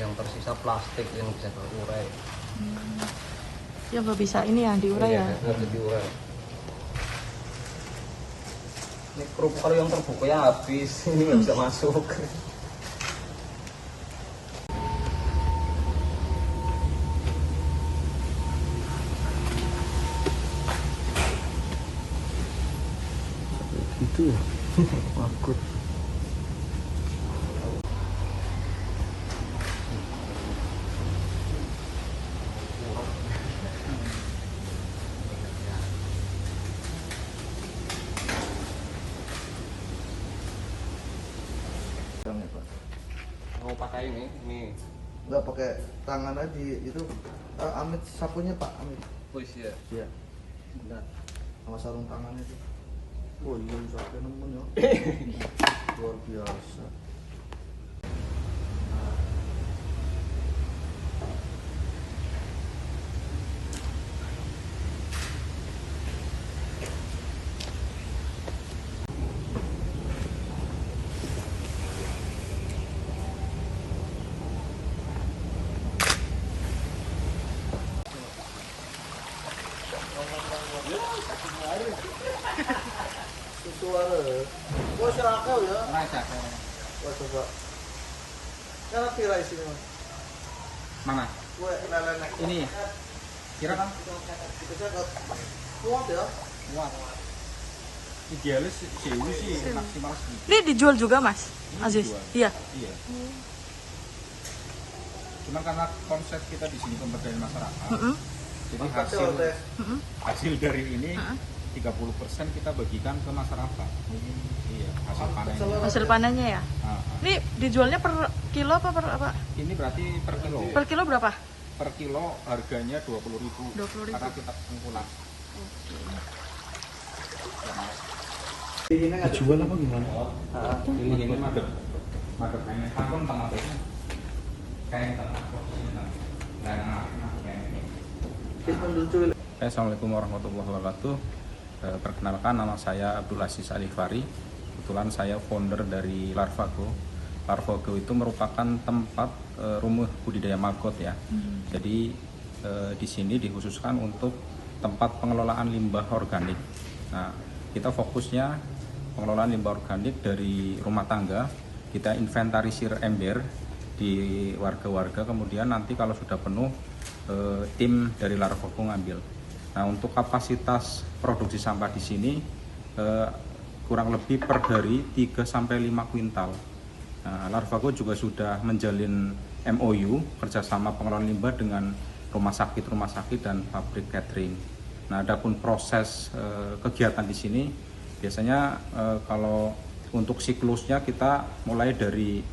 yang tersisa plastik yang bisa terurai. Ya nggak bisa ini ya diurai ya. Nggak bisa diurai. Ini kerupuk kalau yang terbuka ya habis, ini nggak bisa masuk. Itu ya, takut. Mau pakai ini. Nggak pakai tangan aja itu. Amit sapunya Pak, Amit. Oh iya. Iya. Benar. Sama sarung tangannya itu. Oh iya, sampai nemen ya. Luar biasa. Suara. Oh, serakau ya. Wah, coba. Cara kira isinya, Mas? Mana? Kue lelenek. Ini. Kira kan? Itu saya kuat ya. Wah. Idealnya sih maksimal segitu. Ini dijual juga Mas Aziz? Dijual. Iya. Iya. Cuma karena konsep kita di sini pemberdayaan masyarakat, jadi hasil dari ini 30% kita bagikan ke masyarakat. Iya, hasil panennya. Hasil panennya ya. Ini dijualnya per kilo apa per apa? Ini berarti per kilo. Per kilo berapa? Per kilo harganya 20.000. 20.000. Karena kita pengkulan. Ini Jual apa gimana? Ini madep kain takon tengah tengah. Kain tengah. Assalamualaikum warahmatullahi wabarakatuh. Perkenalkan, nama saya Abdul Aziz Alifari. Kebetulan saya founder dari Larvago. Larvago itu merupakan tempat rumah budidaya maggot ya. Jadi di sini dikhususkan untuk tempat pengelolaan limbah organik. Nah, kita fokusnya pengelolaan limbah organik dari rumah tangga. Kita inventarisir ember di warga-warga, kemudian nanti kalau sudah penuh tim dari Larvago ngambil. Nah, untuk kapasitas produksi sampah di sini kurang lebih per hari 3-5 kuintal. Nah, Larvago juga sudah menjalin MOU kerjasama pengelolaan limbah dengan rumah sakit dan pabrik catering. Nah, adapun proses kegiatan di sini biasanya kalau untuk siklusnya kita mulai dari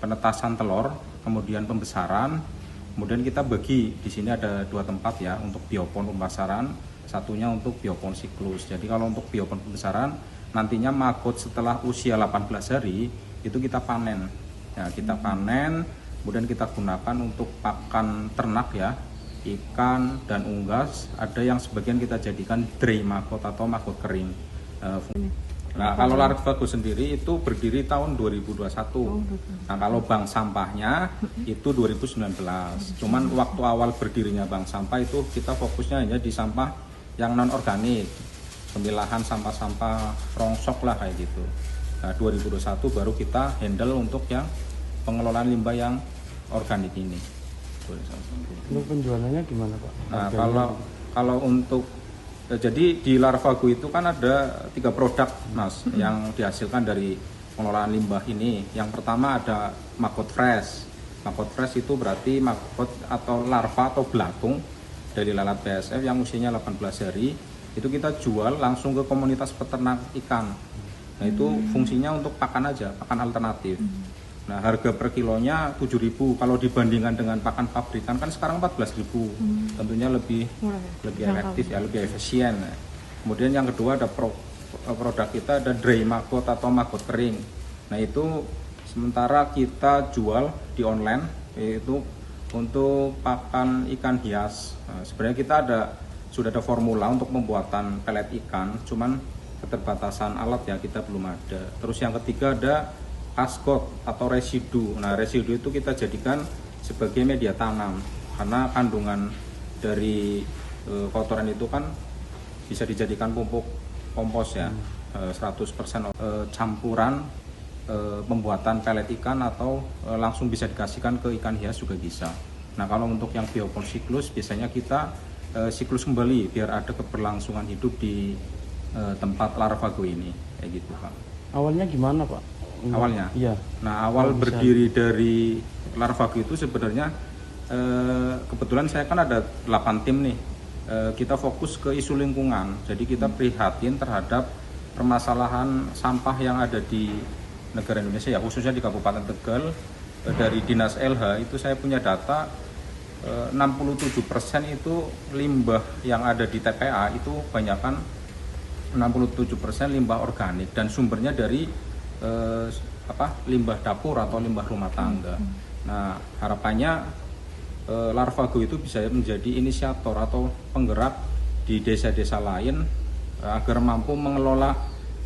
penetasan telur, kemudian pembesaran. Kemudian kita bagi di sini ada 2 tempat ya untuk biopon pembesaran, satunya untuk biopon siklus. Jadi kalau untuk biopon pembesaran nantinya maggot setelah usia 18 hari itu kita panen. Ya, kita panen, kemudian kita gunakan untuk pakan ternak ya, ikan dan unggas. Ada yang sebagian kita jadikan dry maggot atau maggot kering. Nah, kalau Larvago sendiri itu berdiri tahun 2021. Nah, kalau bank sampahnya itu 2019. Cuman waktu awal berdirinya bank sampah itu kita fokusnya hanya di sampah yang non organik, pemilahan sampah-sampah rongsok lah kayak gitu. Nah, 2021 baru kita handle untuk yang pengelolaan limbah yang organik ini. Untuk penjualannya gimana Pak? Nah, kalau untuk jadi di Larvago itu kan ada 3 produk Mas yang dihasilkan dari pengelolaan limbah ini. Yang pertama ada maggot fresh. Maggot fresh itu berarti maggot atau larva atau belatung dari lalat BASF yang usianya 18 hari. Itu kita jual langsung ke komunitas peternak ikan. Nah, itu fungsinya untuk pakan aja, pakan alternatif. Nah, harga per kilonya 7.000. Kalau dibandingkan dengan pakan pabrikan kan sekarang 14.000. Tentunya lebih efektif ya, lebih efisien. Kemudian yang kedua ada produk kita ada dry maggot atau maggot kering. Nah, itu sementara kita jual di online yaitu untuk pakan ikan hias. Nah, sebenarnya kita sudah ada formula untuk pembuatan pelet ikan, cuman keterbatasan alat ya kita belum ada. Terus yang ketiga ada kaskot atau residu. Nah, residu itu kita jadikan sebagai media tanam karena kandungan dari kotoran itu kan bisa dijadikan pupuk kompos ya. 100% campuran pembuatan pelet ikan atau langsung bisa dikasihkan ke ikan hias juga bisa. Nah, kalau untuk yang biopon siklus biasanya kita siklus kembali biar ada keberlangsungan hidup di tempat larvago ini kayak gitu, Pak. Awalnya gimana, Pak? Awalnya? Iya. Nah, awal berdiri dari larvago itu sebenarnya kebetulan saya kan ada 8 tim nih. Kita fokus ke isu lingkungan. Jadi kita prihatin terhadap permasalahan sampah yang ada di negara Indonesia ya, khususnya di Kabupaten Tegal. Dari Dinas LH itu saya punya data 67% itu limbah yang ada di TPA itu kebanyakan 67% limbah organik dan sumbernya dari limbah dapur atau limbah rumah tangga. Nah, harapannya larvago itu bisa menjadi inisiator atau penggerak di desa-desa lain agar mampu mengelola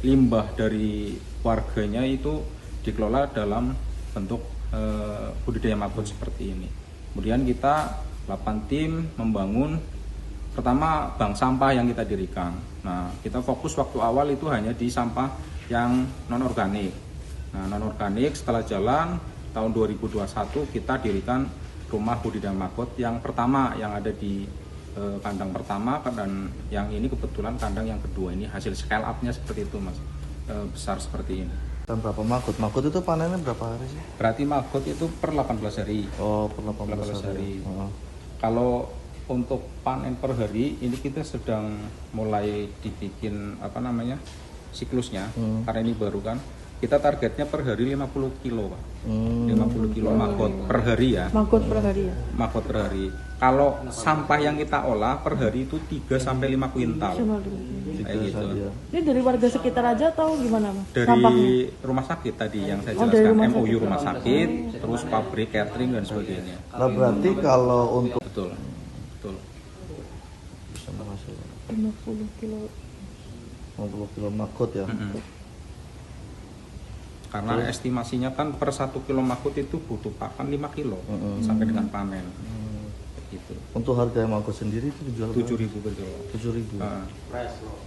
limbah dari warganya itu dikelola dalam bentuk budidaya maggot seperti ini. Kemudian kita 8 tim membangun pertama bank sampah yang kita dirikan. Nah, kita fokus waktu awal itu hanya di sampah yang non-organik. Nah, non-organik setelah jalan tahun 2021 kita dirikan rumah budidaya maggot yang pertama yang ada di kandang pertama, dan yang ini kebetulan kandang yang kedua. Ini hasil scale up-nya seperti itu, Mas. Besar seperti ini. Dan berapa maggot? Maggot itu panennya berapa hari sih? Berarti maggot itu per 18 hari. Oh, per 18 hari. Kalau untuk panen per hari ini kita sedang mulai dibikin siklusnya karena ini baru kan. Kita targetnya per hari 50 kilo, Pak. 50 kilo maggot per hari ya. Maggot per hari ya? Maggot per hari. Kalau sampah yang kita olah per hari itu 3-5 kuintal. Kayak gitu. Ini dari warga sekitar aja atau gimana, Mas? Dari Sampahnya? rumah sakit tadi yang saya Oh, dari jelaskan, rumah MOU sakit. rumah sakit, terus pabrik catering dan sebagainya. Nah, berarti kalau untuk Betul. bisa menghasilkan 50 kilo. 50 kilo maggot ya. Karena estimasinya kan per 1 kilo maggot itu butuh pakan 5 kilo sampai dengan panen. Gitu. Untuk harga maggot sendiri itu dijual 7.000 per kilo. 7.000.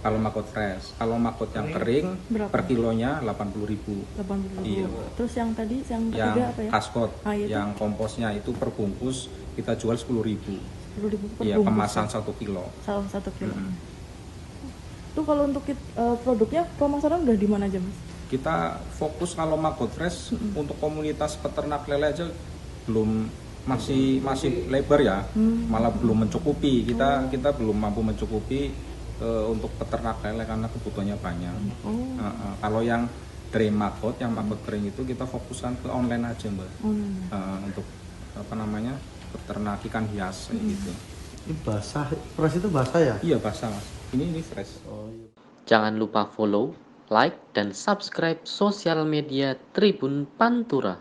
Kalau maggot fresh, kalau maggot yang kering Berapa? per kilonya 80.000. 80.000. Iya. Terus yang tadi, yang Yang ketiga apa ya? kaskot, Itu? yang komposnya itu per bungkus kita jual 10.000. 10.000 per Iya, bungkus. kemasan 1 kilo. Salah 1 kilo. Itu kalau untuk produknya pemasaran udah di mana aja, Mas? Kita fokus kalau maggot fresh untuk komunitas peternak lele aja belum masih lebar ya, malah belum mencukupi. Kita belum mampu mencukupi untuk peternak lele karena kebutuhannya banyak. Kalau yang tray maggot, yang maggot kering itu kita fokuskan ke online aja, Mbak. Untuk peternak ikan hias kayak gitu. Ini basah, fresh itu basah ya? Iya, basah, Mas. Ini fresh. Oh iya. Jangan lupa follow, like, dan subscribe sosial media Tribun Pantura.